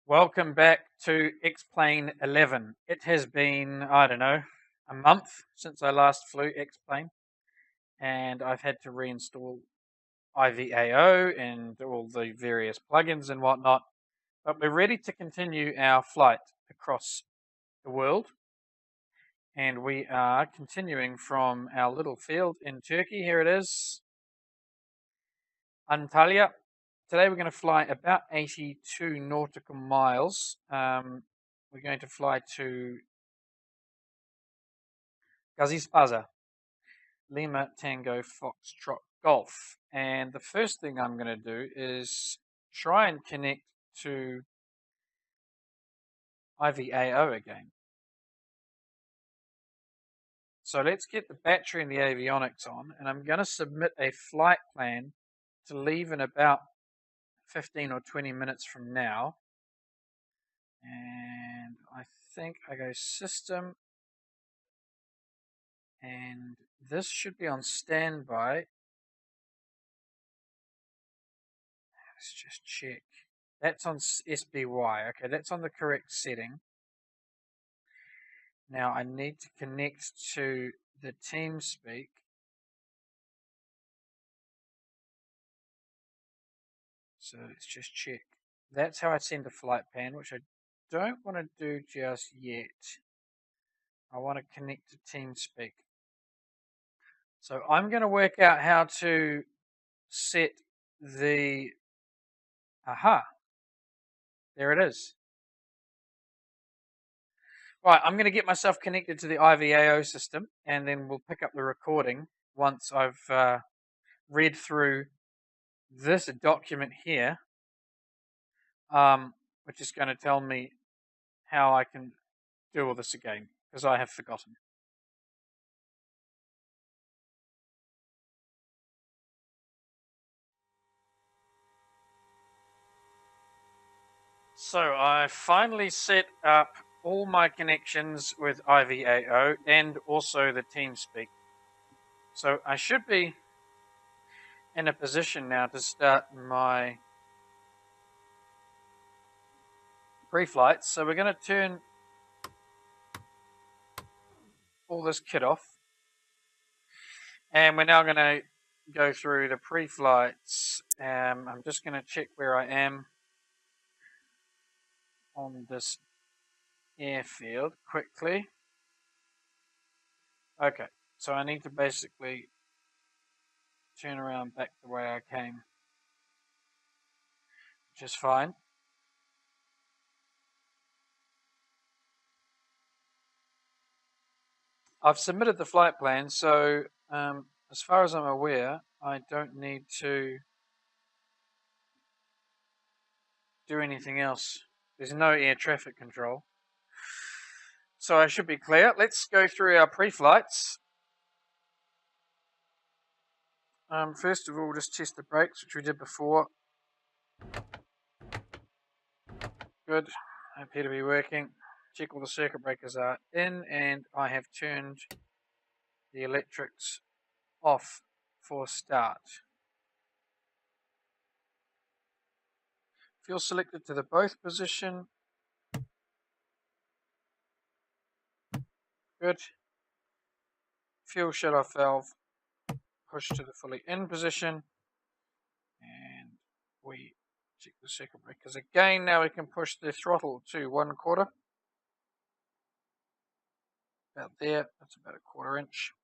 Welcome back to X-Plane 11. It has been, I don't know, a month since I last flew X-Plane, and I've had to reinstall IVAO and all the various plugins and whatnot, but we're ready to continue our flight across the world, and we are continuing from our little field in Turkey. Here it is, Antalya. Today we're going to fly about 82 nautical miles. We're going to fly to Gazipasa, Lima Tango Foxtrot Golf. And the first thing I'm going to do is try and connect to IVAO again. So let's get the battery and the avionics on, and I'm going to submit a flight plan to leave in about 15 or 20 minutes from now. And I think I go system, and this should be on standby. Let's just check. That's on SBY. Okay, that's on the correct setting. Now I need to connect to the TeamSpeak. So let's just check. That's how I send a flight plan, which I don't want to do just yet. I want to connect to TeamSpeak. So I'm going to work out how to set the... Aha! There it is. Right, I'm going to get myself connected to the IVAO system, and then we'll pick up the recording once I've read through this document here, which is going to tell me how I can do all this again, because I have forgotten. So I finally set up all my connections with IVAO and also the TeamSpeak. So I should be in a position now to start my pre-flights. So we're going to turn all this kit off, and we're now going to go through the pre-flights. I'm just going to check where I am on this airfield quickly. Okay, so I need to basically turn around back the way I came, which is fine. I've submitted the flight plan, so as far as I'm aware, I don't need to do anything else. There's no air traffic control. So I should be clear. Let's go through our pre-flights. First of all, just test the brakes, which we did before. Good. Appear to be working. Check all the circuit breakers are in, and I have turned the electrics off for start. Fuel selected to the both position. Good. Fuel shut-off valve pushed to the fully in position, and we check the circuit breakers again. Now we can push the throttle to 1/4. About there, that's about 1/4 inch.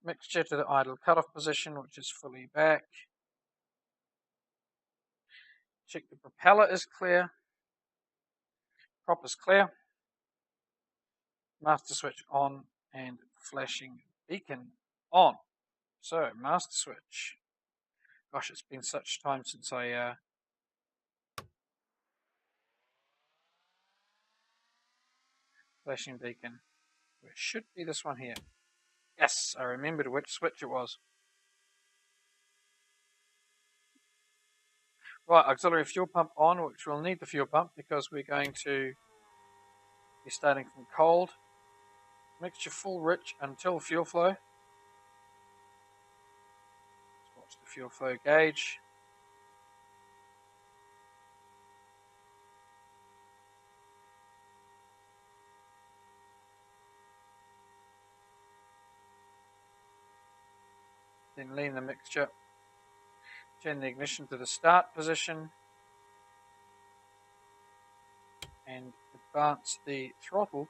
Mixture to the idle cutoff position, which is fully back. Check the propeller is clear. Prop is clear. Master switch on and flashing beacon on. So, master switch. Gosh, it's been such time since I flashing beacon. It should be this one here. Yes, I remembered which switch it was. Right, auxiliary fuel pump on, which we'll need the fuel pump because we're going to be starting from cold. Mixture full rich until fuel flow. Let's watch the fuel flow gauge. Then lean the mixture. Turn the ignition to the start position. And advance the throttle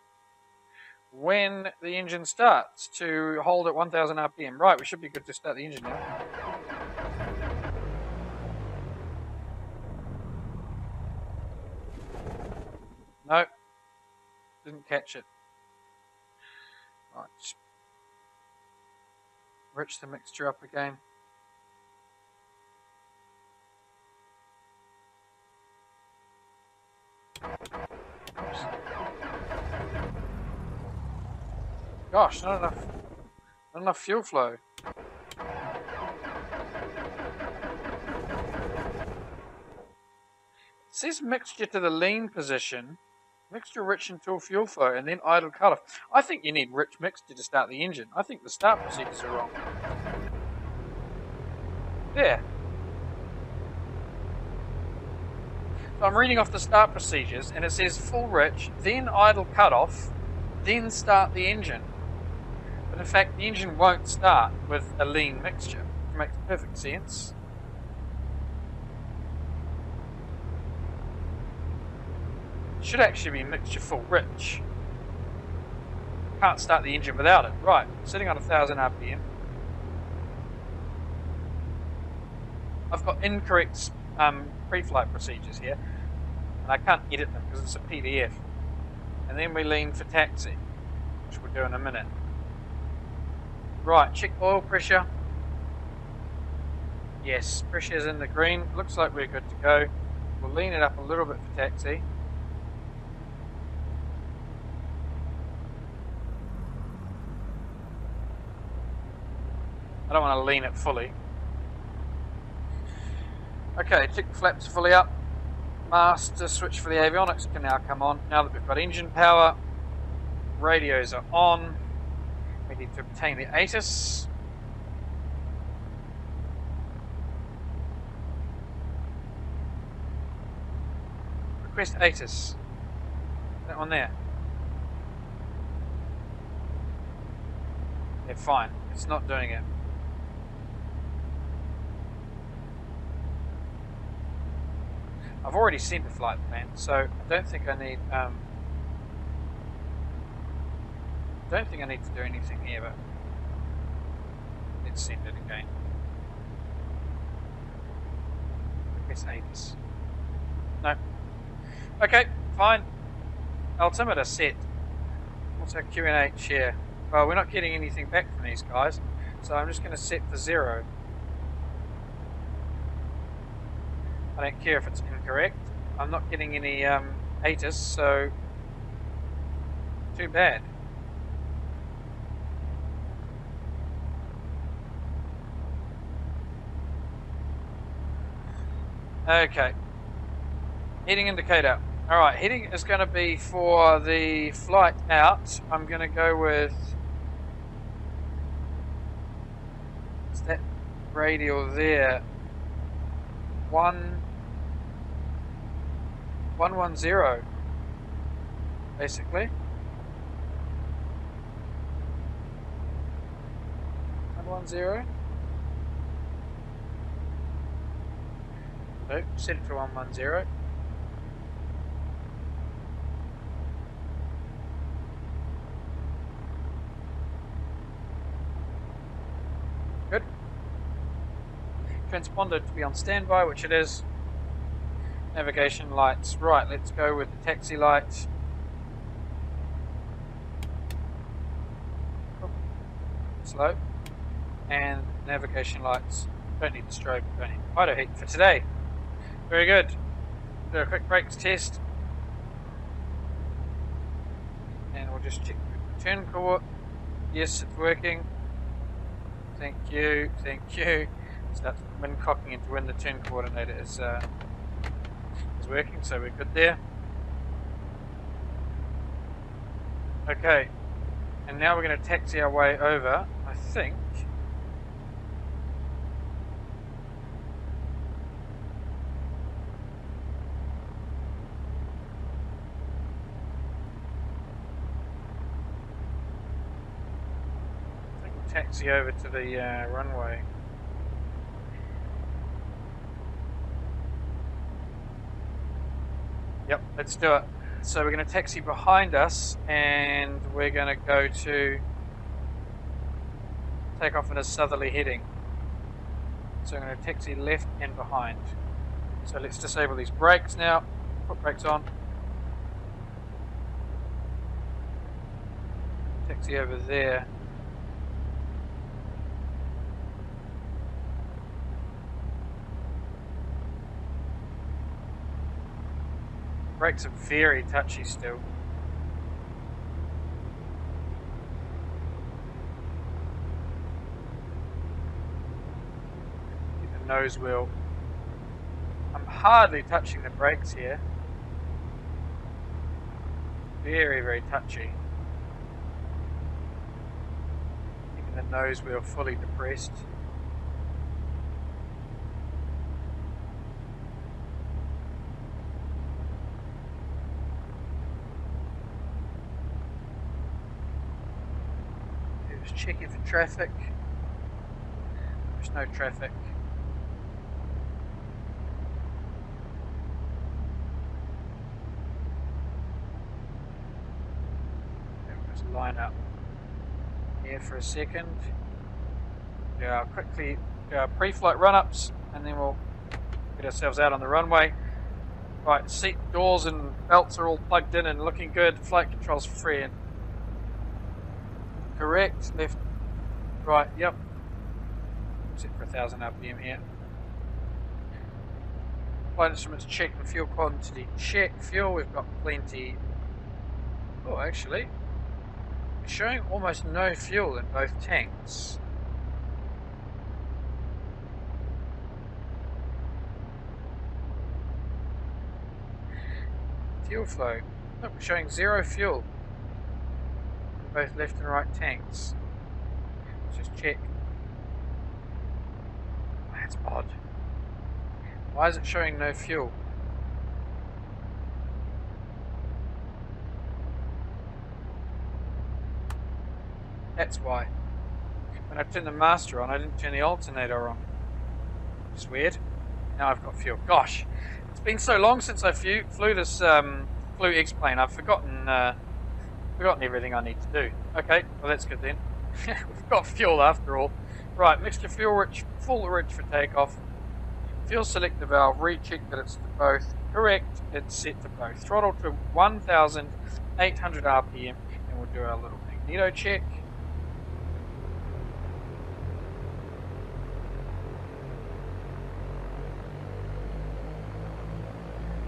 when the engine starts to hold at 1000 RPM. Right, we should be good to start the engine now. No, didn't catch it. Right, just rich the mixture up again. Oops. Gosh, not enough fuel flow. It says mixture to the lean position, mixture rich until fuel flow, and then idle cutoff. I think you need rich mixture to start the engine. I think the start procedures are wrong. There. So I'm reading off the start procedures, and it says full rich, then idle cutoff, then start the engine. But in fact, the engine won't start with a lean mixture, which makes perfect sense. It should actually be mixture full rich. Can't start the engine without it. Right, sitting on 1000 RPM. I've got incorrect pre-flight procedures here, and I can't edit them because it's a PDF. And then we lean for taxi, which we'll do in a minute. Right, check oil pressure. Yes, pressure's in the green. Looks like we're good to go. We'll lean it up a little bit for taxi. I don't want to lean it fully. Okay, check the flaps fully up. Master switch for the avionics can now come on. Now that we've got engine power, radios are on. We need to obtain the ATIS. Request ATIS. That one there. Yeah, fine. It's not doing it. I've already sent a flight plan, so I don't think I need to do anything here, but let's send it again. Request ATIS. No. Okay, fine. Altimeter set. What's our QNH here? Well, we're not getting anything back from these guys, so I'm just going to set for 0. I don't care if it's incorrect. I'm not getting any ATIS, so too bad. Okay. Heading indicator. Alright, heading is going to be for the flight out. I'm going to go with... What's that radial there? 110, basically. 110. Nope, set it to 110. Good. Transponder to be on standby, which it is. Navigation lights. Right, let's go with the taxi light. Slow. And navigation lights. Don't need the strobe, don't need the auto heat for today. Very good. Do a quick brakes test. And we'll just check the turn core. Yes, it's working. Thank you, thank you. Start wind cocking into when the turn coordinator is working, so we're good there. Okay, and now we're going to taxi our way over, I think. Taxi over to the runway. Let's do it. So we're going to taxi behind us, and we're going to go to take off in a southerly heading. So I'm going to taxi left and behind. So let's disable these brakes now. Put brakes on. Taxi over there. Brakes are very touchy still. Get the nose wheel. I'm hardly touching the brakes here. Very, very touchy. Keeping the nose wheel fully depressed. Checking for traffic. There's no traffic. Just line up here for a second. Quickly do our pre-flight run-ups, and then we'll get ourselves out on the runway. Right, seat doors and belts are all plugged in and looking good. Flight controls free and correct, left, right, yep. Set for 1000 RPM here. Flight instruments check and fuel quantity check. Fuel, we've got plenty. Oh, actually, it's showing almost no fuel in both tanks. Fuel flow. Look, we're showing 0 fuel. Both left and right tanks. Let's just check. That's odd. Why is it showing no fuel? That's why. When I turned the master on, I didn't turn the alternator on. It's weird. Now I've got fuel. Gosh, it's been so long since I flew this flew X-Plane. I've forgotten everything I need to do. Okay, well that's good then. We've got fuel after all. Right, mixture fuel rich, full rich for takeoff. Fuel selector valve, recheck that it's to both. Correct, it's set to both. Throttle to 1,800 RPM, and we'll do our little magneto check.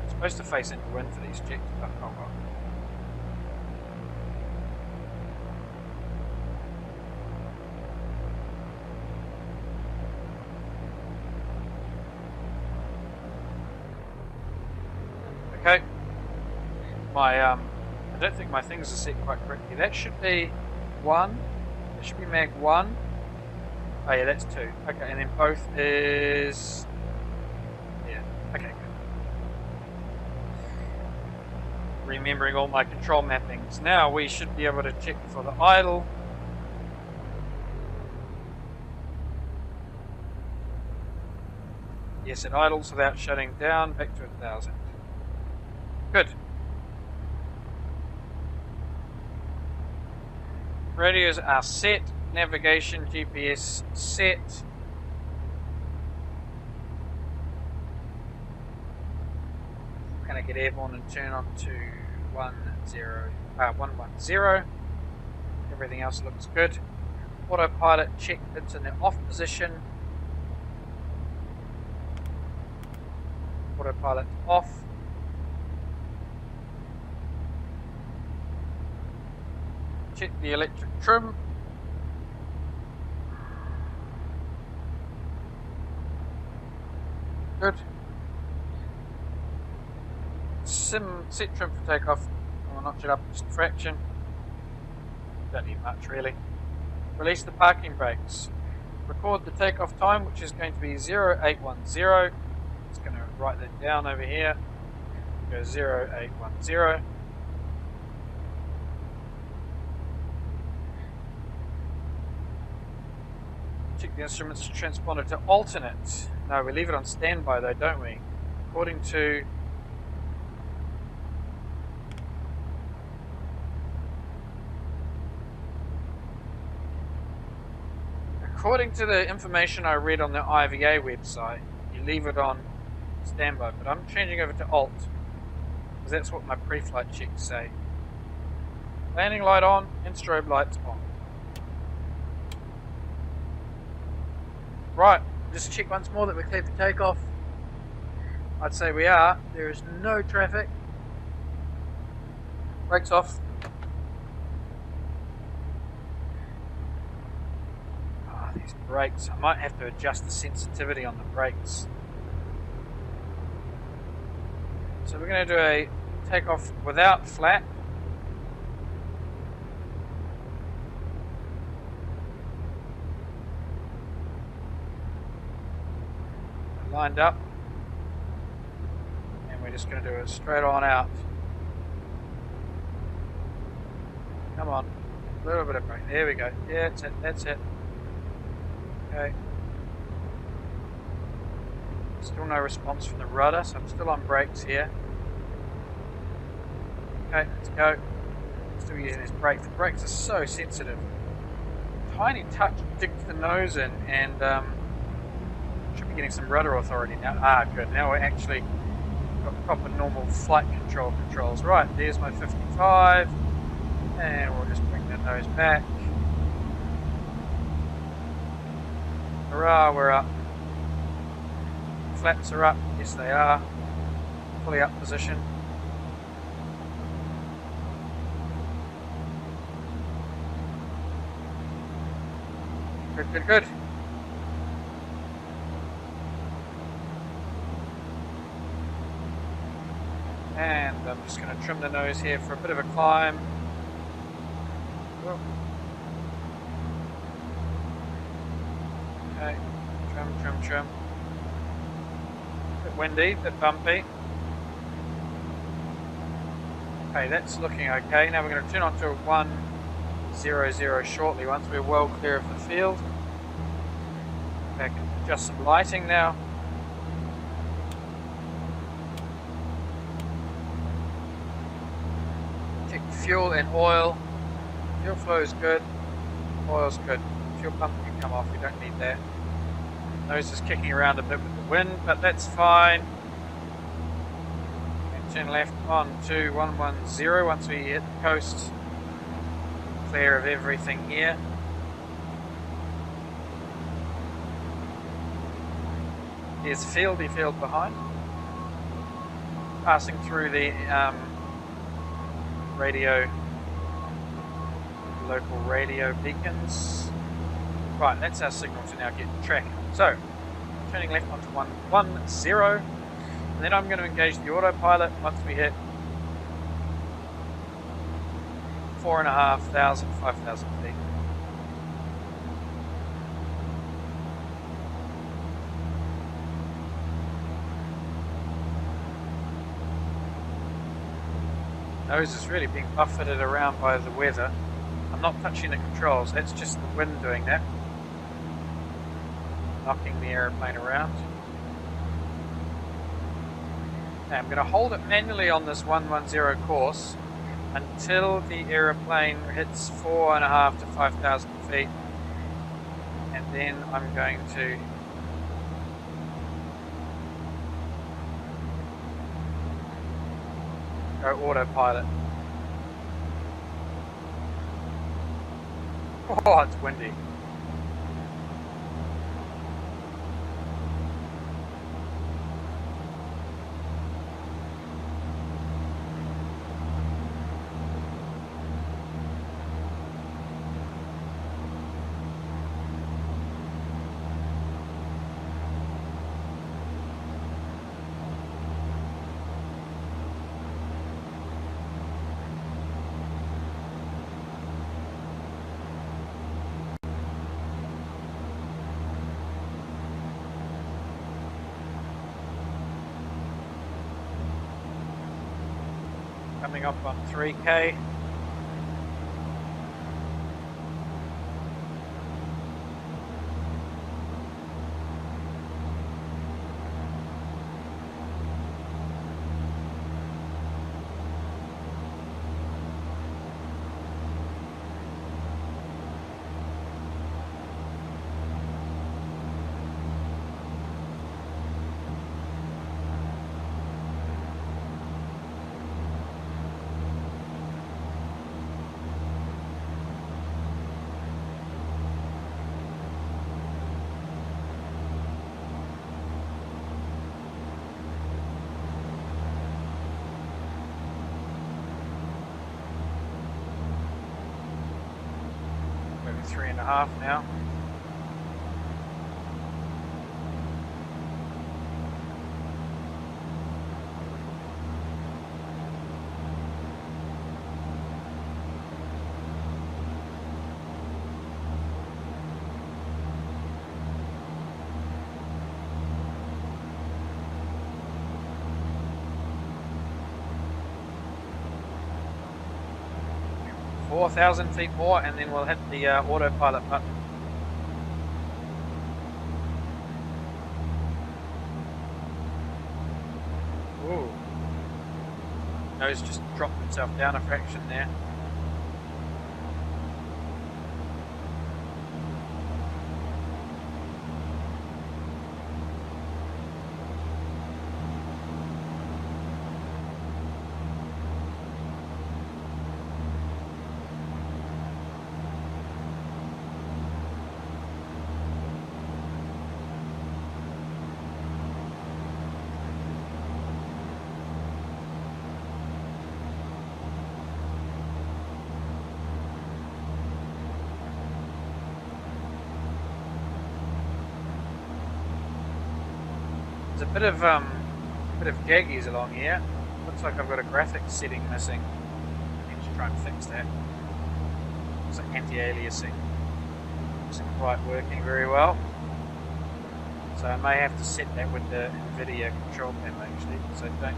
I'm supposed to face into wind for these checks, but oh well. Okay, I don't think my things are set quite correctly. That should be 1, that should be mag 1, oh yeah, that's 2, okay, and then both is, yeah, okay, good. Remembering all my control mappings. Now we should be able to check for the idle. Yes, it idles without shutting down, back to 1,000. Good. Radios are set. Navigation, GPS set. I'm going to get airborne and turn on to 110. Everything else looks good. Autopilot check it's in the off position. Autopilot off. Check the electric trim. Good. Set trim for takeoff. I'll notch it up just a fraction. Don't need much really. Release the parking brakes. Record the takeoff time, which is going to be 0810. It's going to write that down over here. Go 0810. Check the instruments transponder to alternate. No, we leave it on standby though, don't we? According to according to the information I read on the IVA website, you leave it on standby, but I'm changing over to alt, because that's what my pre-flight checks say. Landing light on and strobe lights on. Right, just check once more that we're cleared for takeoff. I'd say we are. There is no traffic. Brakes off. These brakes, I might have to adjust the sensitivity on the brakes. So we're going to do a takeoff without flap. Lined up, and we're just going to do it straight on out. Come on, a little bit of brake. There we go. Yeah, that's it. That's it. Okay. Still no response from the rudder, so I'm still on brakes here. Okay, let's go. Still using this brake. The brakes are so sensitive. Tiny touch digs the nose in, and should be getting some rudder authority now. Ah, good. Now we're actually got proper normal flight controls. Right, there's my 55, and we'll just bring the nose back. Hurrah, we're up. Flaps are up. Yes, they are. Fully up position. Good, good, good. And I'm just going to trim the nose here for a bit of a climb. Okay, trim. Bit windy, bit bumpy. Okay, that's looking okay. Now we're going to turn on to 100 shortly once we're well clear of the field. Okay, adjust some lighting now. Check fuel and oil. Fuel flow is good. Oil's good. Fuel pump can come off. We don't need that. Nose is kicking around a bit with the wind, but that's fine. And turn left on to 110 once we hit the coast. Clear of everything here. There's field behind. Passing through the local radio beacons. Right, that's our signal to now get tracking. So, turning left onto 110, and then I'm going to engage the autopilot once we hit 4,500, 5,000 feet. Nose is really being buffeted around by the weather. I'm not touching the controls, that's just the wind doing that. Knocking the aeroplane around. Now I'm going to hold it manually on this 110 course until the aeroplane hits 4,500 to 5,000 feet, and then I'm going to go autopilot. Oh, it's windy. Coming up on 3K. 23.5 now. Four 4,000 feet more, and then we'll hit the autopilot button. Ooh. Nose just dropped itself down a fraction there. There's a bit of jaggies along here. Looks like I've got a graphics setting missing. I need to try and fix that. It's like anti-aliasing. Isn't quite working very well. So I may have to set that with the NVIDIA control panel actually, because I don't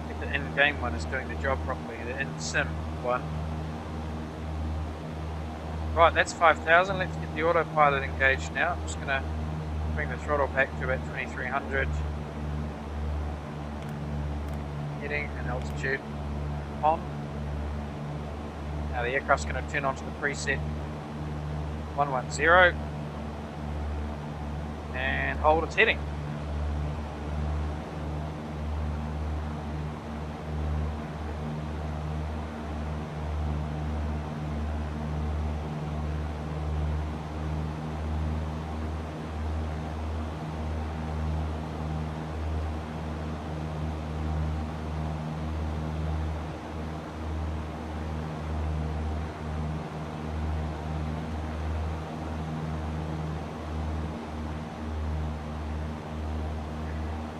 think the in-game one is doing the job properly. The in-sim one. Right, that's 5,000. Let's get the autopilot engaged now. I'm just going to bring the throttle back to about 2,300. Heading and altitude on. Now the aircraft's going to turn onto the preset 110 and hold its heading.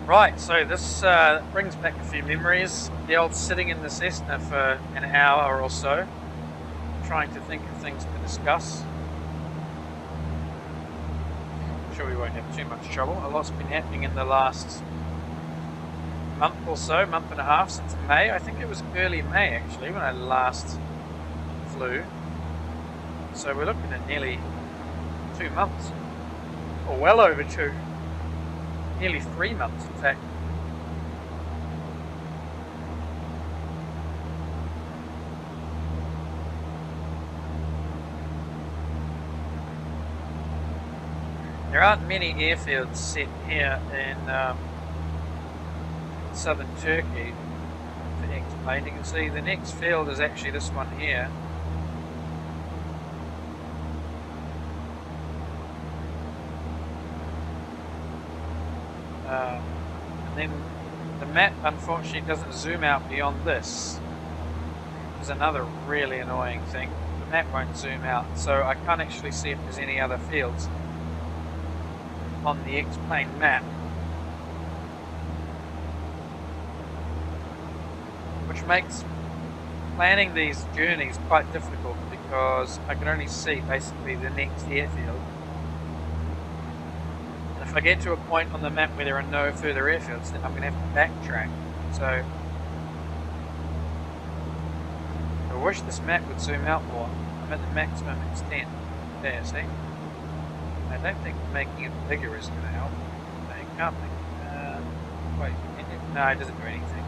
Right, so this brings back a few memories. The old sitting in the Cessna for an hour or so, trying to think of things to discuss. I'm sure we won't have too much trouble. A lot's been happening in the last month or so, month and a half, since May. I think it was early May actually when I last flew. So we're looking at nearly 2 months, or well over 2. Nearly 3 months, in fact. There aren't many airfields set here in southern Turkey for Xplane. You can see the next field is actually this one here. And then the map unfortunately doesn't zoom out beyond this. Is another really annoying thing. The map won't zoom out, so I can't actually see if there's any other fields on the Xplane map. Which makes planning these journeys quite difficult because I can only see basically the next airfield. If I get to a point on the map where there are no further airfields, then I'm going to have to backtrack. So I wish this map would zoom out more. I'm at the maximum extent. There, see? I don't think making it bigger is going to help. No, it can't be. Wait, no, it doesn't do anything.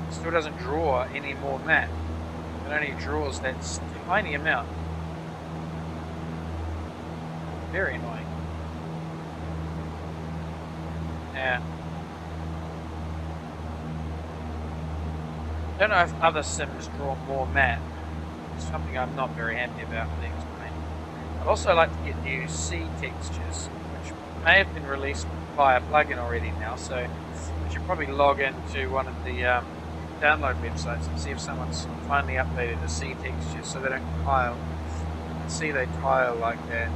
It still doesn't draw any more map. It only draws that tiny amount. Very annoying. Yeah. I don't know if other sims draw more map. It's something I'm not very happy about with Xplane. I'd also like to get new sea textures, which may have been released via plugin already now, so I should probably log into one of the download websites and see if someone's finally updated the sea texture so they don't tile. You can see they tile like that.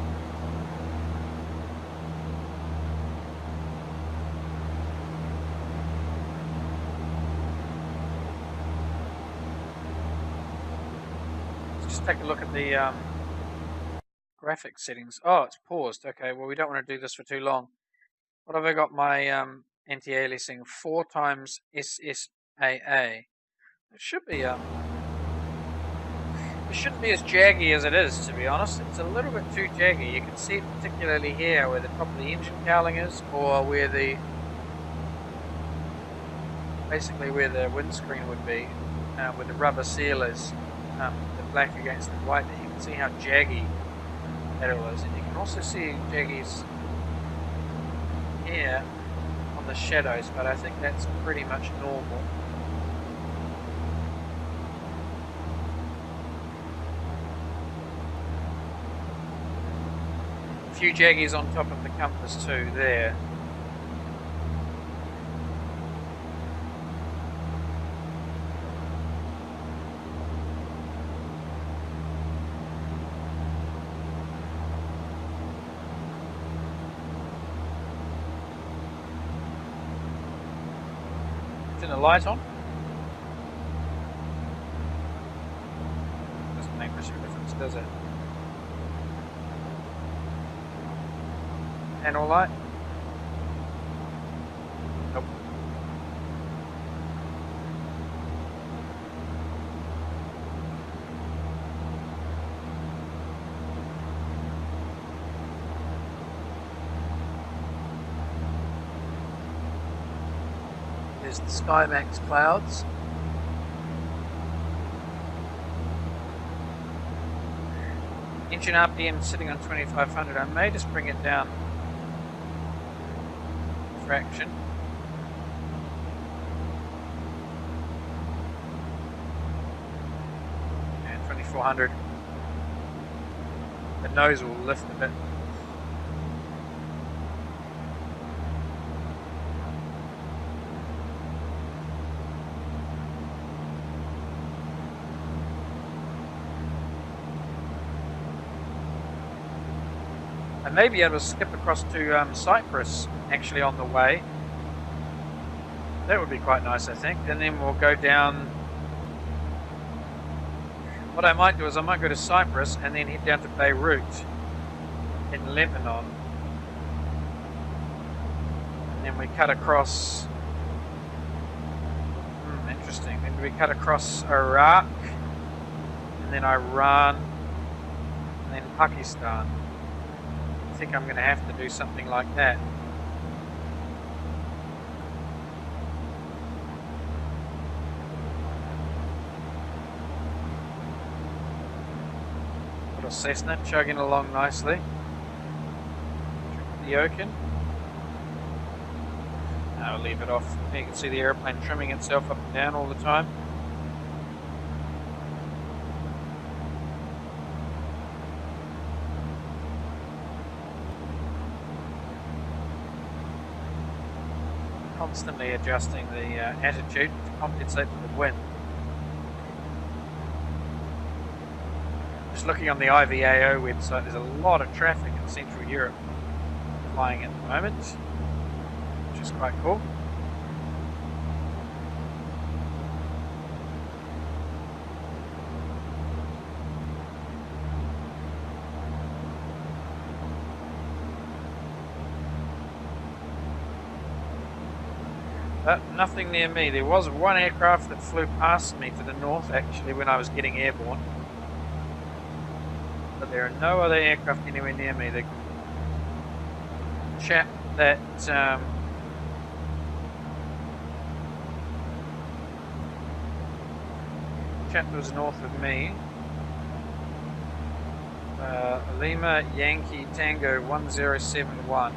Let's just take a look at the graphics settings. Oh, it's paused. Okay, well we don't want to do this for too long. What have I got? My anti-aliasing 4x SSAA. It should be it shouldn't be as jaggy as it is, to be honest. It's a little bit too jaggy. You can see it particularly here where the top of the engine cowling is, or where the basically where the windscreen would be, where the rubber seal is, the black against the white. You can see how jaggy that all is, and you can also see jaggies here on the shadows, but I think that's pretty much normal. A few jaggies on top of the compass too there. Turn the light on. Doesn't make much of a difference, does it? Panel light? Nope. There's the SkyMAXX clouds. Engine RPM sitting on 2500. I may just bring it down a fraction. And 2400. The nose will lift a bit. I may be able to skip across to Cyprus actually on the way. That would be quite nice, I think. And then we'll go down. What I might do is I might go to Cyprus and then head down to Beirut in Lebanon. And then we cut across. Interesting. Then we cut across Iraq, and then Iran, and then Pakistan. I think I'm going to have to do something like that. Little Cessna chugging along nicely. The Oaken. I'll leave it off. You can see the airplane trimming itself up and down all the time. Constantly adjusting the attitude to compensate for the wind. Just looking on the IVAO website, there's a lot of traffic in Central Europe flying at the moment, which is quite cool. But nothing near me. There was one aircraft that flew past me to the north actually when I was getting airborne. But there are no other aircraft anywhere near me. The chap that was north of me, Lima Yankee Tango 1071,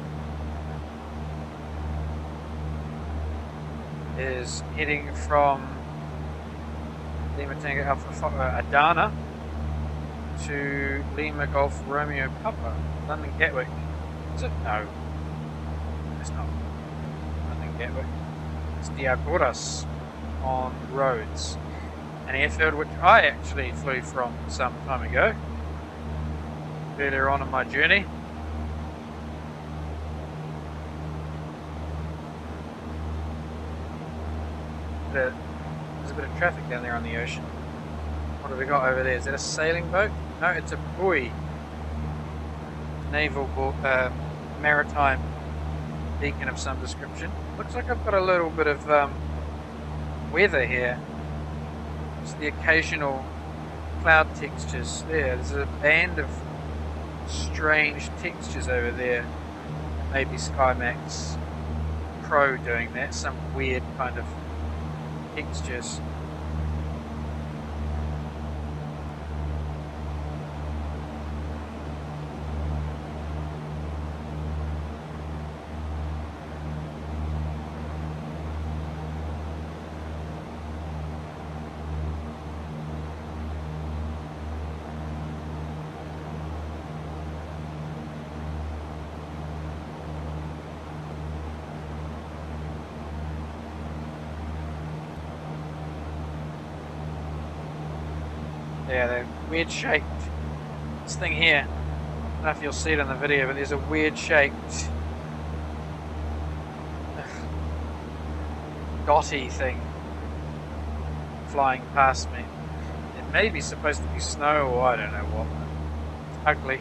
is heading from Lima Tango Alpha Adana to Lima Golf Romeo Papa, London Gatwick. Is it? No, it's not London Gatwick. It's Diagoras on roads. An airfield which I actually flew from some time ago, earlier on in my journey. There's a bit of traffic down there on the ocean. What have we got over there? Is that a sailing boat? No, it's a buoy. Naval maritime beacon of some description. Looks like I've got a little bit of weather here. Just the occasional cloud textures there. There's a band of strange textures over there. Maybe SkyMAXX-Pro doing that. Some weird kind of textures. Yeah, they're weird shaped. This thing here, I don't know if you'll see it in the video, but there's a weird shaped dotty thing flying past me. It may be supposed to be snow or I don't know what. It's ugly.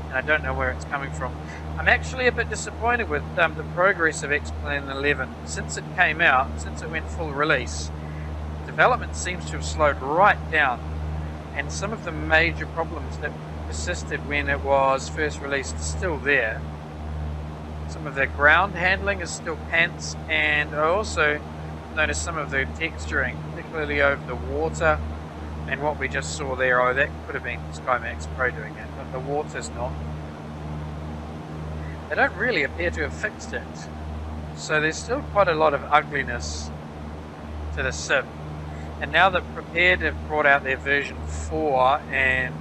And I don't know where it's coming from. I'm actually a bit disappointed with the progress of Xplane 11. Since it came out, since it went full release, development seems to have slowed right down, and some of the major problems that persisted when it was first released are still there. Some of the ground handling is still pants, and I also noticed some of the texturing, particularly over the water, and what we just saw there, oh, that could have been SkyMAXX-Pro doing it, but the water's not. They don't really appear to have fixed it, so there's still quite a lot of ugliness to the sim. And now that Prepared have brought out their version 4, and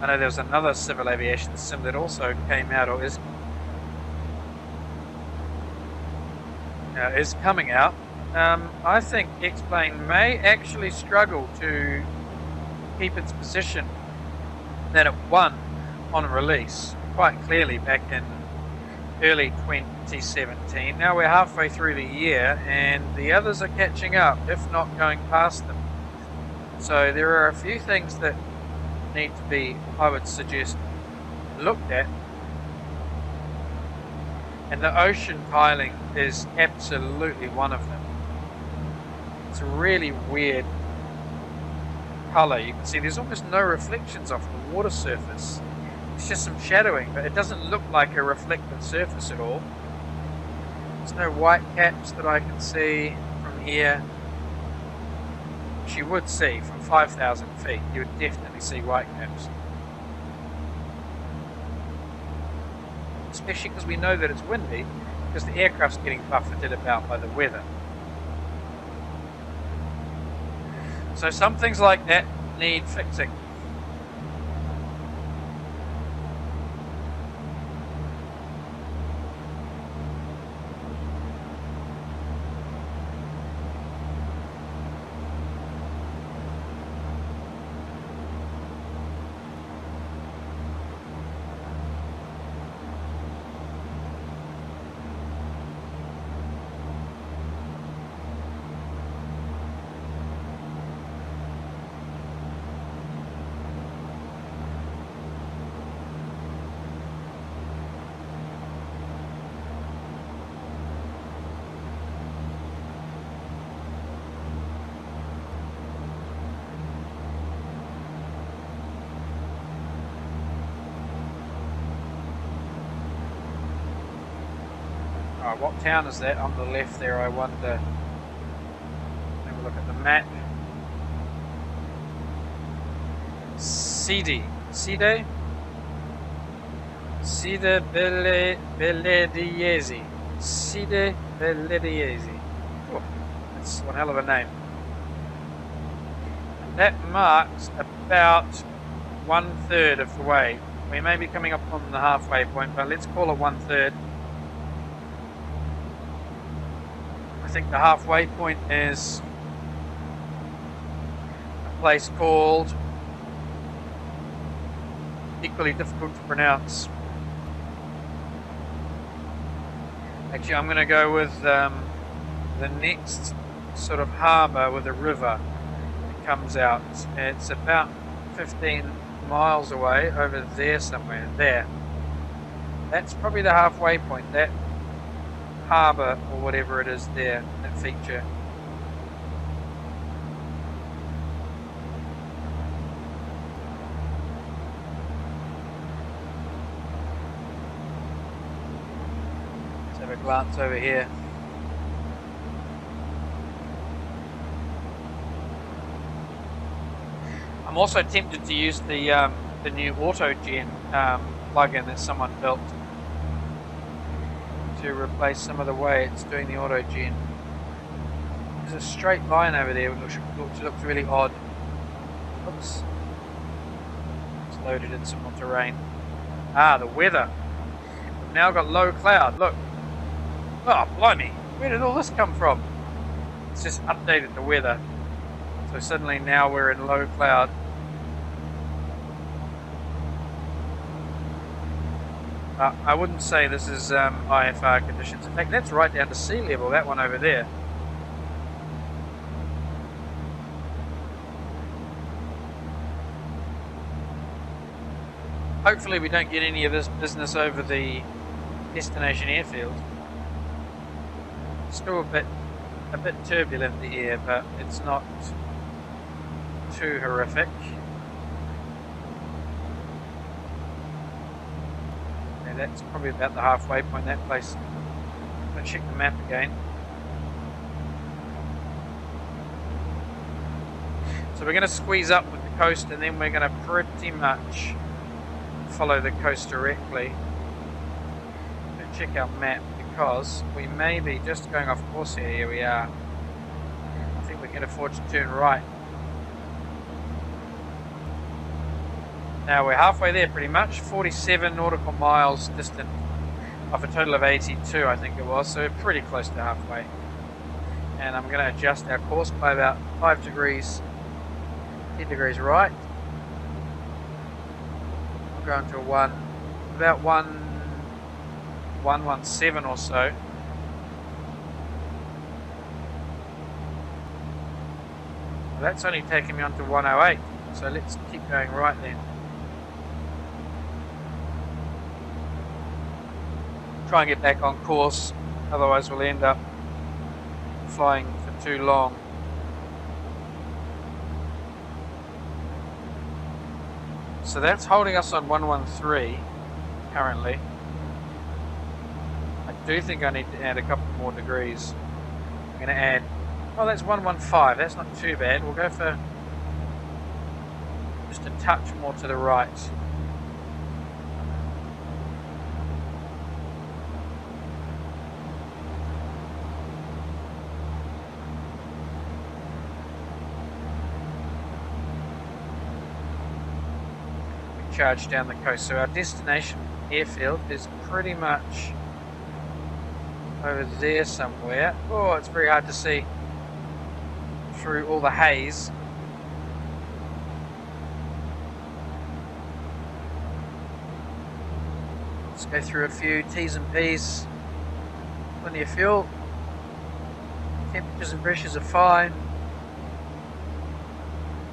I know there was another civil aviation sim that also came out or is coming out, I think Xplane may actually struggle to keep its position that it won on release quite clearly back in early 2017. Now we're halfway through the year and the others are catching up, if not going past them. So there are a few things that need to be, I would suggest, looked at. And the ocean tiling is absolutely one of them. It's a really weird colour. You can see there's almost no reflections off the water surface. It's just some shadowing, but it doesn't look like a reflective surface at all. There's no white caps that I can see from here. Which you would see from 5,000 feet. You would definitely see white caps. Especially because we know that it's windy, because the aircraft's getting buffeted about by the weather. So some things like that need fixing. What town is that on the left there, I wonder? Have a look at the map. Side Belediezi. Side Belediezi. Oh, that's one hell of a name. And that marks about 1/3 of the way. We may be coming up on the halfway point, but let's call it 1/3. I think the halfway point is a place called, equally difficult to pronounce. Actually, I'm going to go with the next sort of harbour with a river that comes out. It's about 15 miles away, over there somewhere. There. That's probably the halfway point, that harbour or whatever it is there, that feature. Let's have a glance over here. I'm also tempted to use the new AutoGen plugin that someone built to replace some of the way it's doing the AutoGen. There's a straight line over there which looks really odd. Oops. It's loaded in some more terrain. Ah, the weather. We've now got low cloud. Look. Oh, blimey. Where did all this come from? It's just updated the weather. So suddenly now we're in low cloud. I wouldn't say this is IFR conditions. In fact, that's right down to sea level, that one over there. Hopefully we don't get any of this business over the destination airfield. Still a bit turbulent, the air, but it's not too horrific. That's probably about the halfway point, that place. I'm going to check the map again. So we're going to squeeze up with the coast, and then we're going to pretty much follow the coast directly. I'm going to check our map because we may be just going off course here. Here we are. I think we can afford to turn right. Now we're halfway there pretty much, 47 nautical miles distant of a total of 82 I think it was, so we're pretty close to halfway. And I'm going to adjust our course by about 5 degrees, 10 degrees right. I'm going to about 117 or so. Well, that's only taking me on to 108, so let's keep going right then. Try and get back on course, otherwise we'll end up flying for too long. So that's holding us on 113 currently. I do think I need to add a couple more degrees. I'm going to add, oh, that's 115, that's not too bad. We'll go for just a touch more to the right. Charge down the coast. So our destination airfield is pretty much over there somewhere. Oh, it's very hard to see through all the haze. Let's go through a few T's and P's. Plenty of fuel. Temperatures and pressures are fine.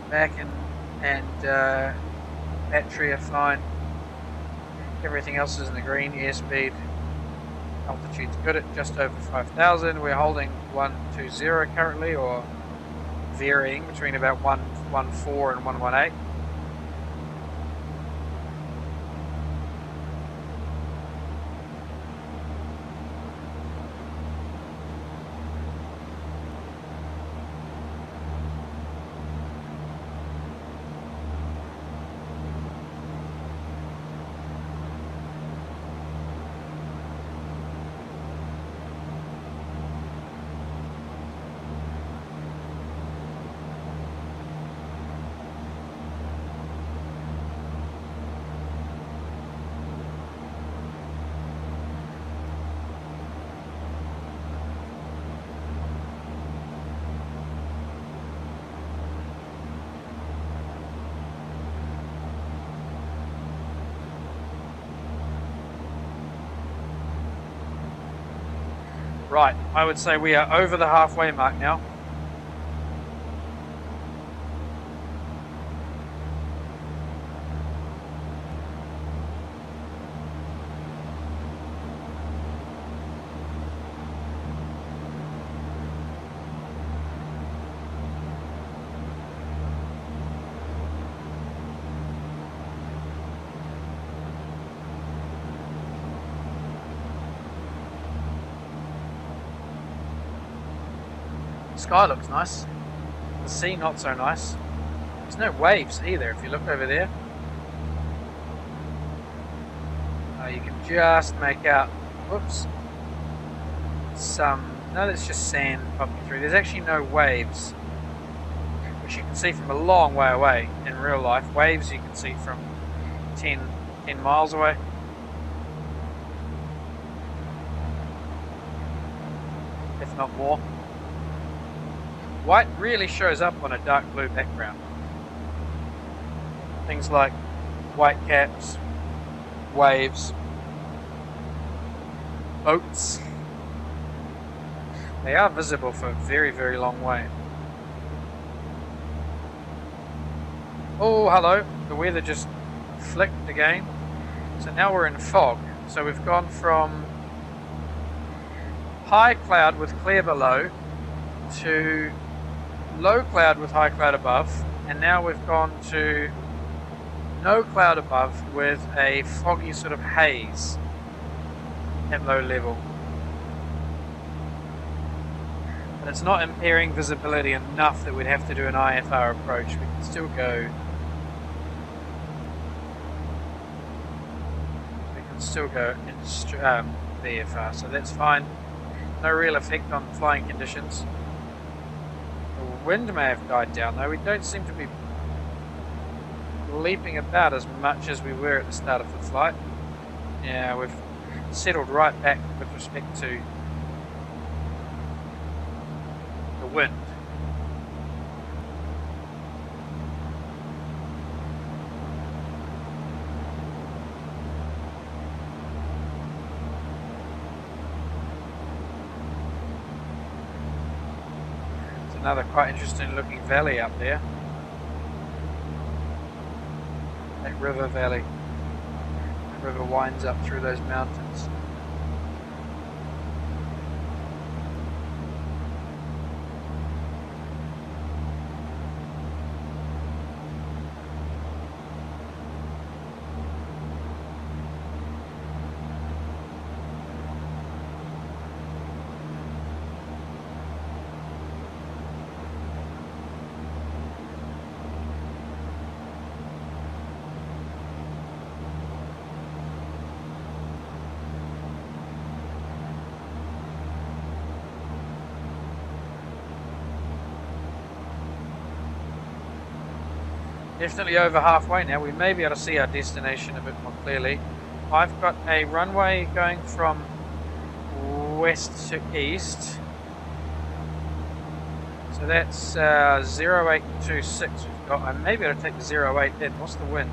Back and battery are fine. Everything else is in the green. Airspeed, altitude's good at just over 5,000. We're holding 120 currently, or varying between about 114 and 118. Right, I would say we are over the halfway mark now. Sky looks nice. The sea not so nice. There's no waves either if you look over there. You can just make out, whoops, no, that's just sand popping through. There's actually no waves, which you can see from a long way away in real life. Waves you can see from 10 miles away. If not more. White really shows up on a dark blue background. Things like white caps, waves, boats. They are visible for a very, very long way. Oh, hello. The weather just flicked again. So now we're in fog. So we've gone from high cloud with clear below to low cloud with high cloud above, and now we've gone to no cloud above with a foggy sort of haze at low level. But it's not impairing visibility enough that we'd have to do an IFR approach. We can still go. We can still go in VFR, so that's fine. No real effect on flying conditions. The wind may have died down though. We don't seem to be leaping about as much as we were at the start of the flight. Yeah, we've settled right back with respect to the wind. It's another quite interesting looking valley up there. That river valley. The river winds up through those mountains. Definitely over halfway now. We may be able to see our destination a bit more clearly. I've got a runway going from west to east. So that's 0826 we've got. I may be able to take the 08 then. What's the wind?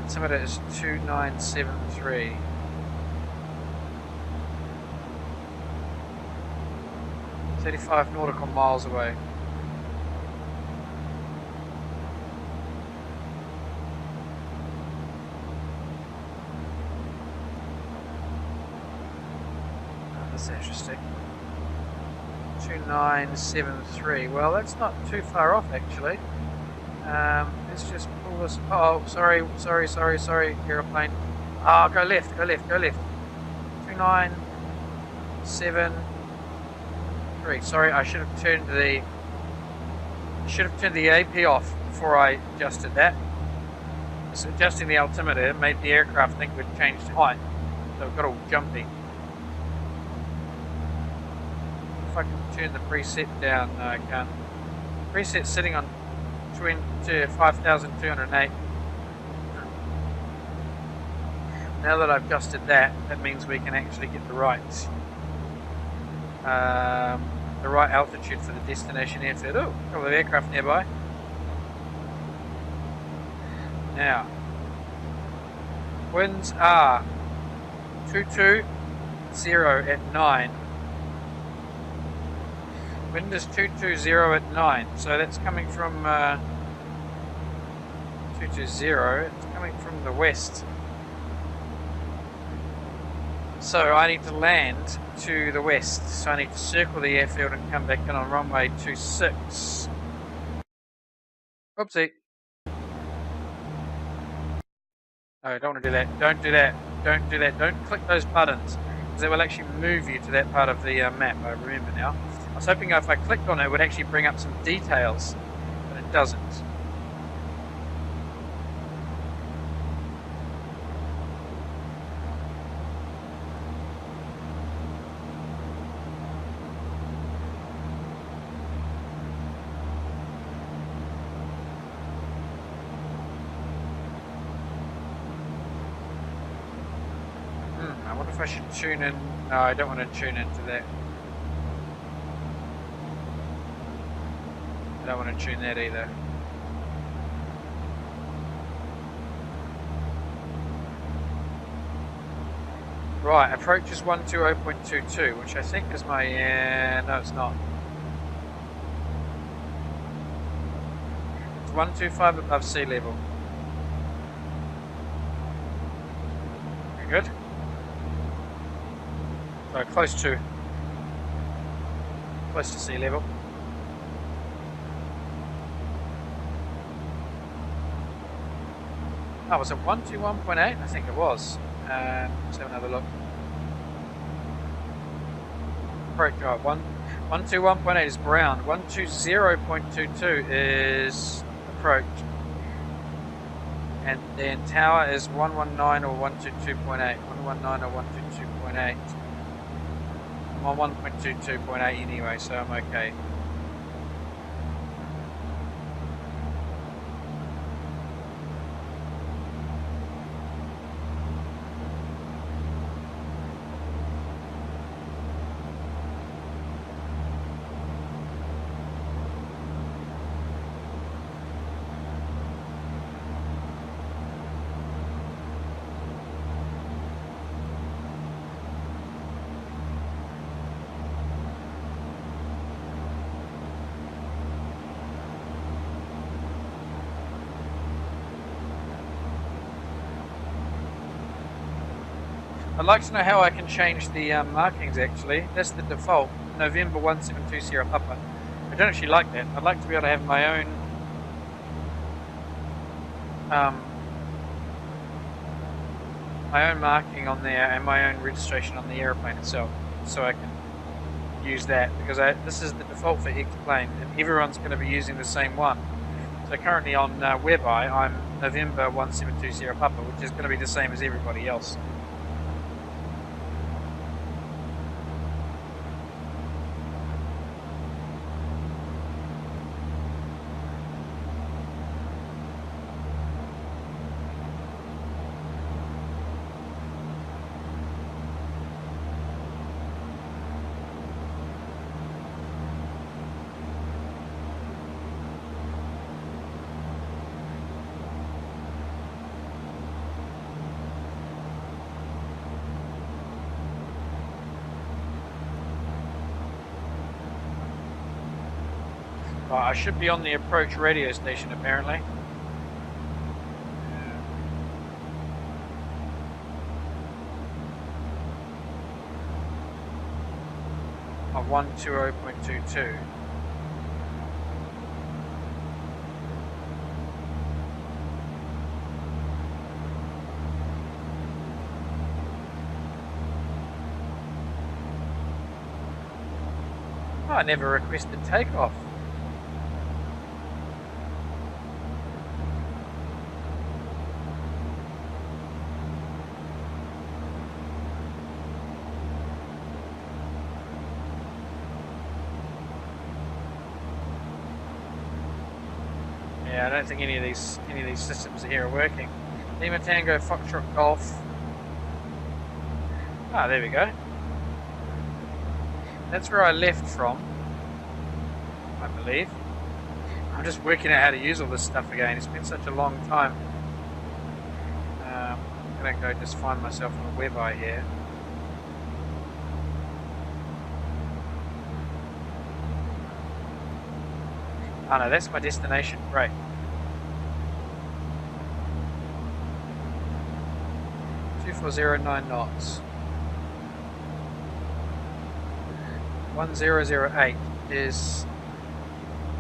Altimeter is 2973. 35 nautical miles away. That's interesting. 2973. Well, that's not too far off actually. Let's just pull this. Oh, sorry, aeroplane. Ah, go left. 2973. Sorry, I should have turned the AP off before I adjusted that. So adjusting the altimeter made the aircraft think we'd changed height, so it got all jumpy. If I can turn the preset down, no I can't. Preset's sitting on 5,208. Now that I've adjusted that, that means we can actually get the right altitude for the destination airfield. Oh, a couple of aircraft nearby. Now, Winds are 220 at 9. Wind is 220 at 9, so that's coming from 220, it's coming from the west. So I need to land to the west, so I need to circle the airfield and come back in on runway 26. Oopsie. No, don't want to do that. Don't do that. Don't do that. Don't click those buttons, because they will actually move you to that part of the map. I remember now. I was hoping if I clicked on it, it would actually bring up some details, but it doesn't. I wonder if I should tune in. No, I don't want to tune into that. I don't want to tune that either. Right, approach is 120.22, which I think is my, no it's not. It's 125 above sea level. Very good. So close to sea level. Oh, was it 121.8? I think it was. Let's have another look. Approach, right, 121.8 is ground. 120.22 is approach. And then tower is 119 or 122.8. 119 or 122.8. I'm on 1.22.8 anyway, so I'm okay. I'd like to know how I can change the markings actually. That's the default, November 172 Sierra Papa. I don't actually like that. I'd like to be able to have my own marking on there and my own registration on the aeroplane itself, so I can use that, because this is the default for Xplane and everyone's going to be using the same one. So currently on webeye I'm November 172 Sierra Papa, which is going to be the same as everybody else. I should be on the approach radio station apparently. Of 120.22. Oh, I never requested takeoff. Yeah, I don't think any of these systems here are working. Lima Tango Foxtrot Golf. Ah, there we go. That's where I left from, I believe. I'm just working out how to use all this stuff again. It's been such a long time. going to go just find myself on a webeye here. Oh no, that's my destination. Great. .2409 knots. 1008 is...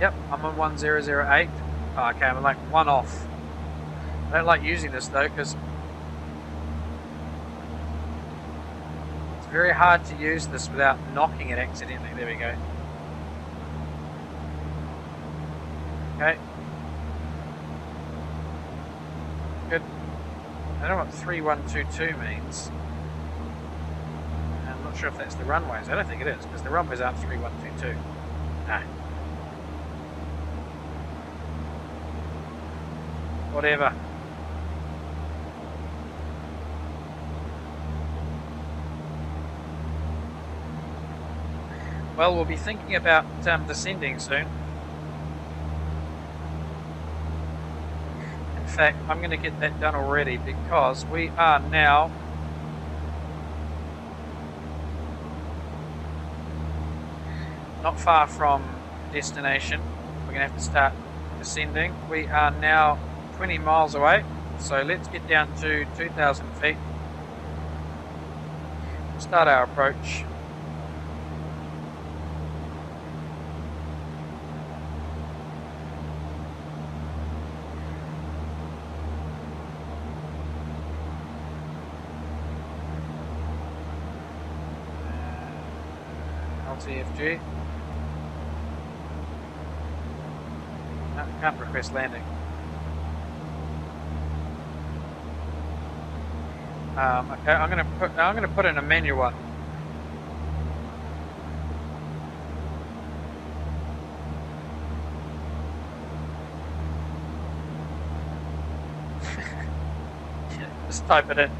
Yep, I'm on 1008. Oh, okay, I'm like one off. I don't like using this though because it's very hard to use this without knocking it accidentally. There we go. Okay. Good. I don't know what 3122 means. I'm not sure if that's the runways. I don't think it is because the runways aren't 3122. No. Whatever. Well, we'll be thinking about descending soon. In fact, I'm going to get that done already because we are now not far from destination. We're going to have to start descending. We are now 20 miles away, so let's get down to 2,000 feet. Start our approach. LTFG. No, can't request landing. Okay, I'm gonna put in a manual one. Yeah, just type it in.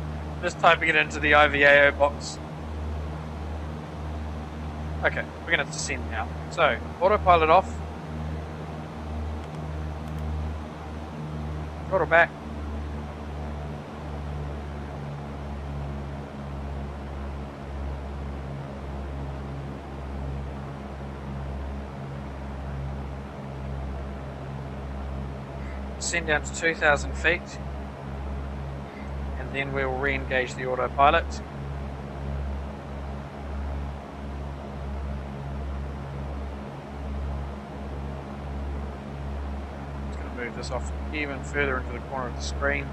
Just typing it into the IVAO box. Okay, we're gonna descend now. So, autopilot off. Throttle back. Descend down to 2,000 feet. And then we'll re-engage the autopilot. Move this off even further into the corner of the screen.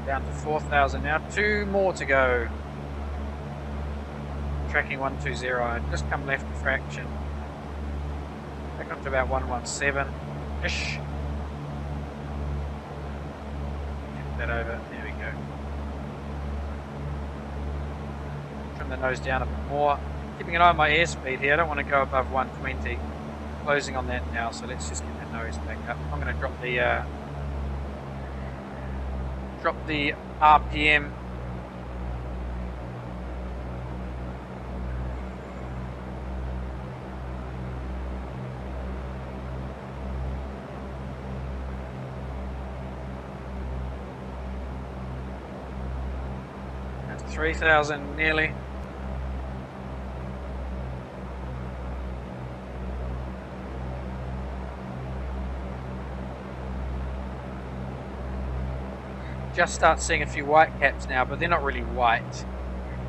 Down to 4,000 now. 2 more to go. Tracking 120. I've just come left a fraction. Back up to about 117-ish. Get that over. There we go. Trim the nose down a bit more. Keeping an eye on my airspeed here. I don't want to go above 120. Closing on that now, so let's just get the nose back up. I'm going to drop the RPM. That's 3,000 nearly. Just start seeing a few white caps now, but they're not really white.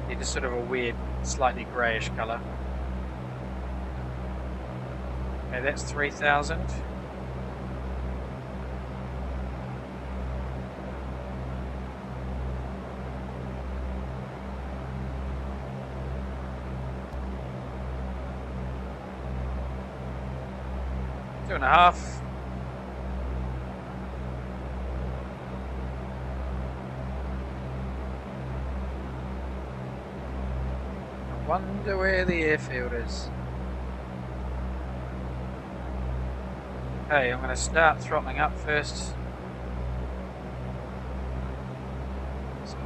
They're just sort of a weird, slightly greyish colour. Okay, that's 3,000. Two and a half. I wonder where the airfield is. Okay, I'm going to start throttling up first. So,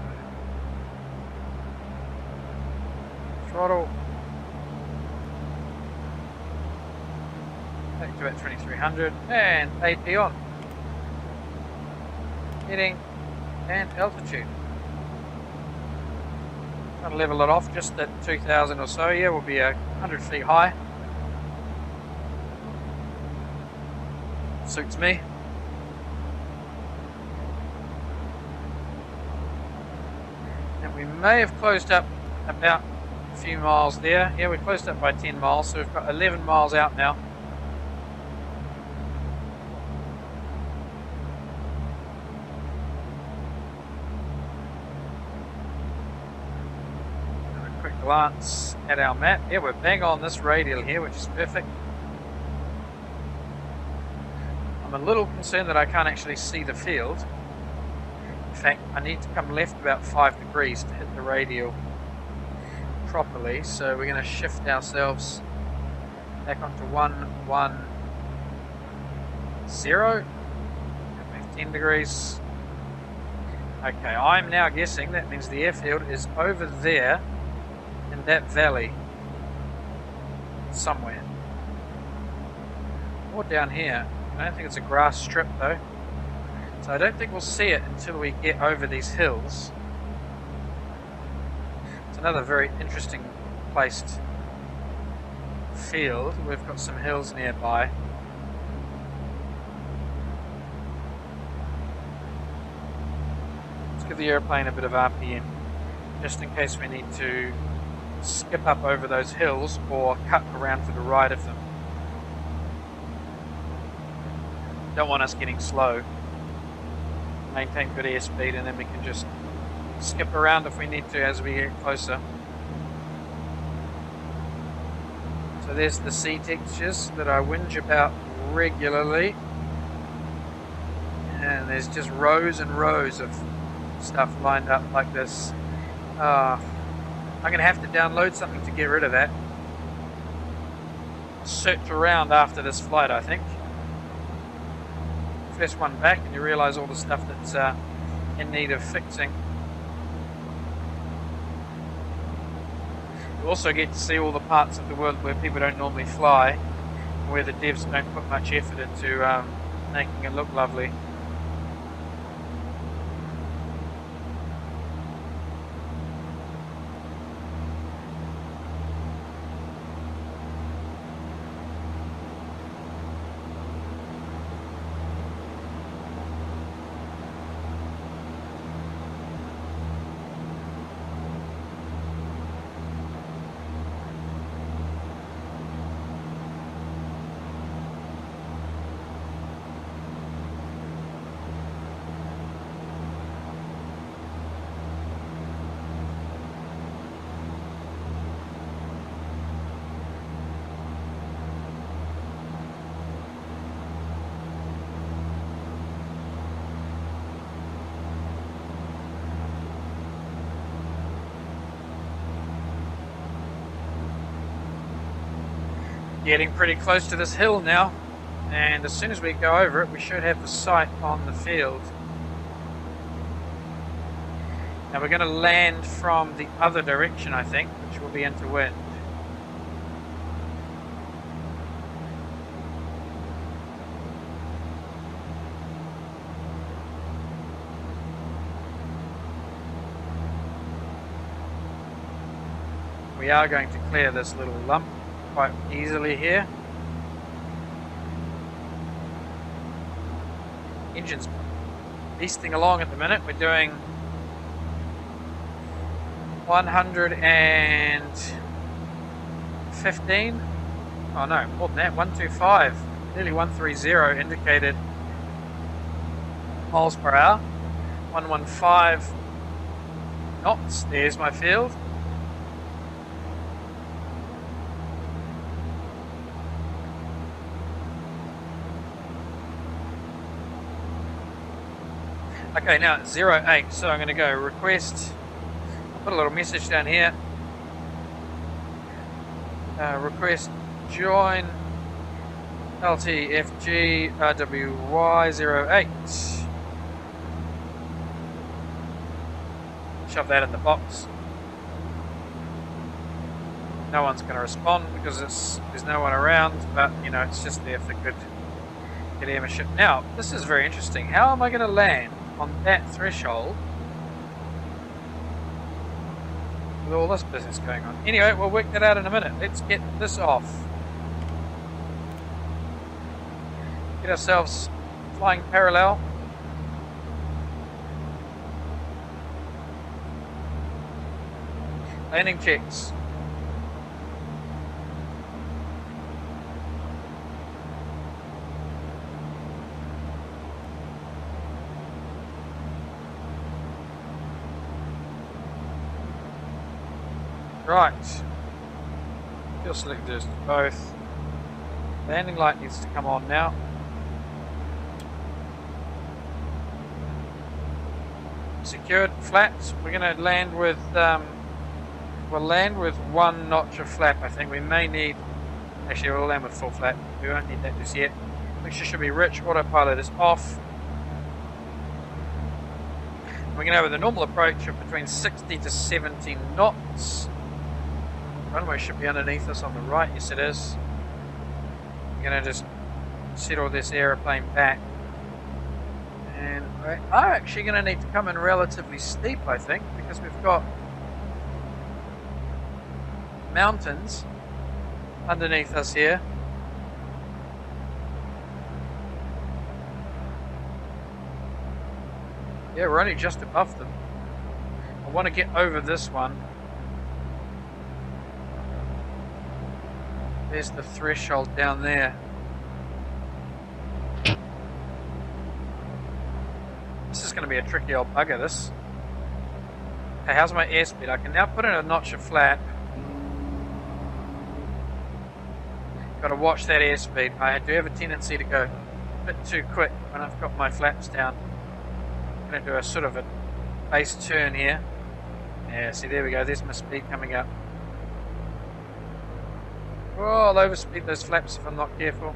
throttle. Back to about 2300 and AP on. Heading and altitude. Trying to level it off just at 2000 or so. Yeah, we'll be 100 feet high. Suits me. And we may have closed up about a few miles there. Yeah, we closed up by 10 miles, so we've got 11 miles out now. A quick glance at our map. Yeah, we're bang on this radial here, which is perfect. I'm a little concerned that I can't actually see the field. In fact, I need to come left about 5 degrees to hit the radial properly. So we're going to shift ourselves back onto 110. Back 10 degrees. Okay, I'm now guessing that means the airfield is over there in that valley somewhere. Or down here. I don't think it's a grass strip though, so I don't think we'll see it until we get over these hills. It's another very interesting placed field. We've got some hills nearby. Let's give the airplane a bit of RPM, just in case we need to skip up over those hills or cut around to the right of them. Don't want us getting slow. Maintain good airspeed and then we can just skip around if we need to as we get closer. So there's the sea textures that I whinge about regularly. And there's just rows and rows of stuff lined up like this. I'm going to have to download something to get rid of that. I'll search around after this flight, I think. First one back and you realise all the stuff that's in need of fixing. You also get to see all the parts of the world where people don't normally fly, where the devs don't put much effort into making it look lovely. Getting pretty close to this hill now, and as soon as we go over it we should have a sight on the field. Now we're going to land from the other direction, I think, which will be into wind. We are going to clear this little lump quite easily here. Engine's beasting along at the minute. We're doing 115 Oh no, more than that, 125, nearly 130 indicated miles per hour. 115 knots, there's my field. Okay, now it's 08, so I'm going to go request. I'll put a little message down here. Request join LTFG RWY08. Shove that in the box. No one's going to respond because there's no one around, but you know, it's just there for good airmanship. Now, this is very interesting. How am I going to land on that threshold with all this business going on? Anyway, we'll work that out in a minute. Let's get this off. Get ourselves flying parallel. Landing checks. Right. Fuel selectors both. Landing light needs to come on now. Secured flaps. We're going to land with we'll land with one notch of flap. I think we may need, actually we'll land with full flap. We won't need that just yet. Mixture should be rich. Autopilot is off. We're going to have the normal approach of between 60 to 70 knots. Runway should be underneath us on the right. Yes, it is. We're going to just settle this aeroplane back. And we are actually going to need to come in relatively steep, I think, because we've got mountains underneath us here. Yeah, we're only just above them. I want to get over this one. There's the threshold down there. This is going to be a tricky old bugger, this. Okay, how's my airspeed? I can now put in a notch of flap. Got to watch that airspeed. I do have a tendency to go a bit too quick when I've got my flaps down. I'm going to do a sort of a base turn here. Yeah, see, there we go. There's my speed coming up. Oh, I'll overspeed those flaps if I'm not careful.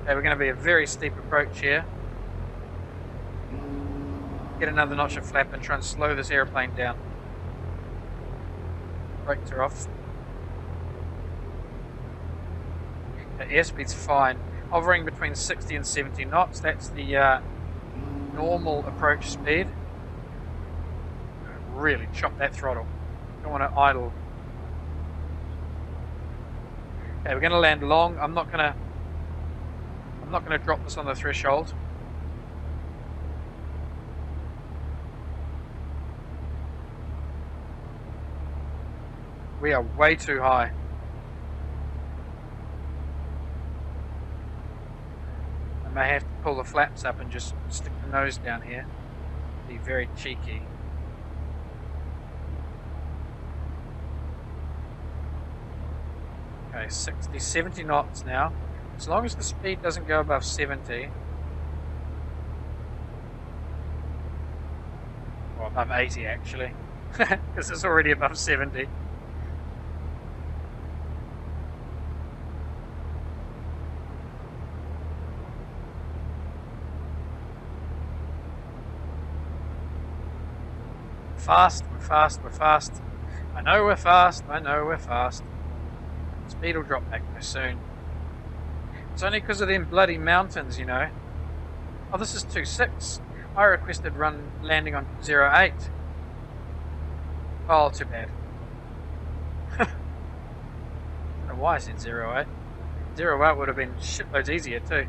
Okay, we're going to be a very steep approach here. Get another notch of flap and try and slow this airplane down. Brakes are off. Okay, airspeed's fine. Hovering between 60 and 70 knots. That's the normal approach speed. Really chop that throttle. Don't want to idle. Okay, we're going to land long. I'm not going to drop this on the threshold. We are way too high. I may have to pull the flaps up and just stick the nose down here. Be very cheeky. Okay, 60, 70 knots now. As long as the speed doesn't go above 70. Or above 80 actually. Because it's already above 70. Fast, we're fast, we're fast. I know we're fast, I know we're fast. Speed will drop back soon. It's only because of them bloody mountains, you know. Oh, this is 2.6. I requested landing on 08. Oh, too bad. I don't know why I said 08. 08 would have been shitloads easier too.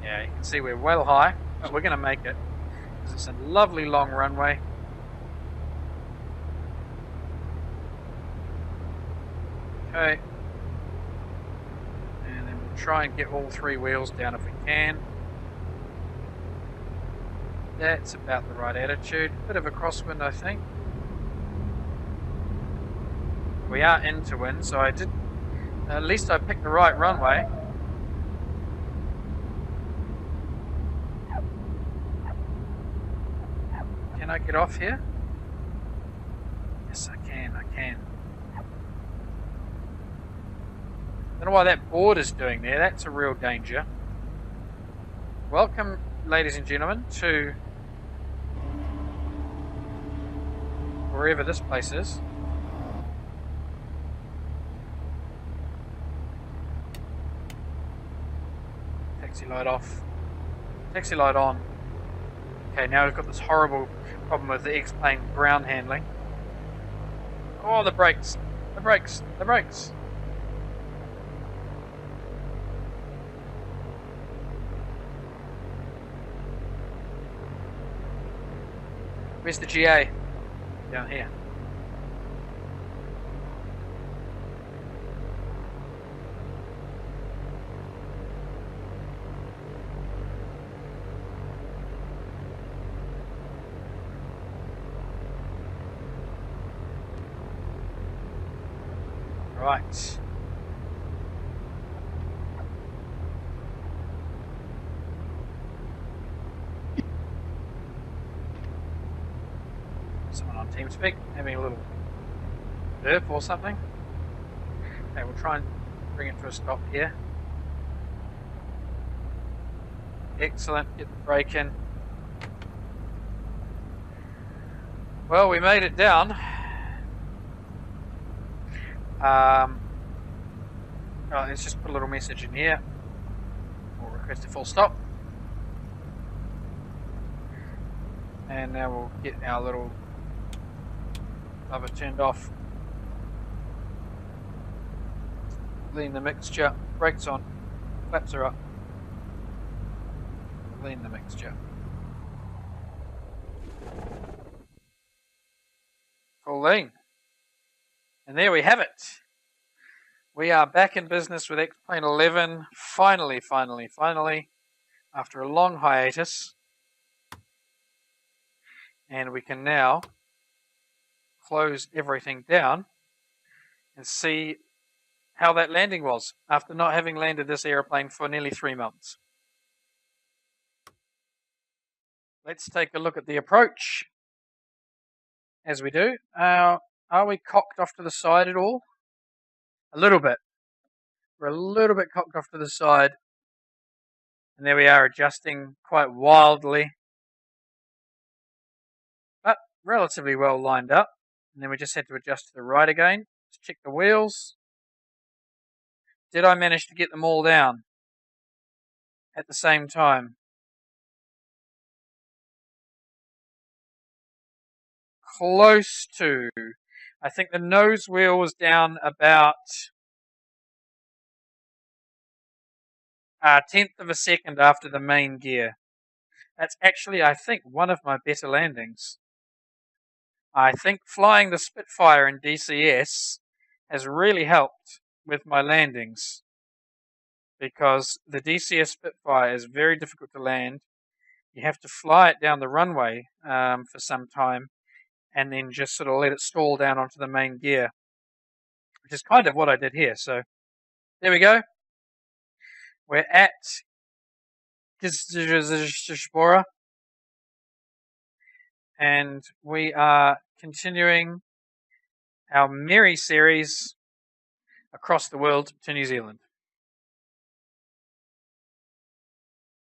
Yeah, you can see we're well high, but we're going to make it. Because it's a lovely long runway. Okay. And then we'll try and get all 3 wheels down if we can. That's about the right attitude. Bit of a crosswind, I think. We are into wind, so at least I picked the right runway. Can I get off here? Yes, I can. Don't know why that board is doing there. That's a real danger. Welcome, ladies and gentlemen, to wherever this place is. Taxi light off. Taxi light on. Okay, now we've got this horrible problem with the X-Plane ground handling. Oh, the brakes. The brakes. The brakes. Where's the GA? Down here. Right. Someone on TeamSpeak having a little burp or something. Okay, we'll try and bring it to a stop here. Excellent, get the brake in. Well, we made it down. Let's just put a little message in here. We'll request a full stop. And now we'll get our little lever turned off. Lean the mixture. Brakes on. Flaps are up. Lean the mixture. Full lean. And there we have it. We are back in business with Xplane 11. Finally, after a long hiatus. And we can now close everything down and see how that landing was after not having landed this aeroplane for nearly 3 months. Let's take a look at the approach. As we do, are we cocked off to the side at all? A little bit. We're a little bit cocked off to the side. And there we are, adjusting quite wildly. But relatively well lined up. And then we just had to adjust to the right again. Let's check the wheels. Did I manage to get them all down at the same time? Close to. I think the nose wheel was down about a tenth of a second after the main gear. That's actually, I think, one of my better landings. I think flying the Spitfire in DCS has really helped with my landings, because the DCS Spitfire is very difficult to land. You have to fly it down the runway for some time and then just sort of let it stall down onto the main gear, which is kind of what I did here. So there we go. We're at Gazipasa, and we are continuing our merry series across the world to New Zealand.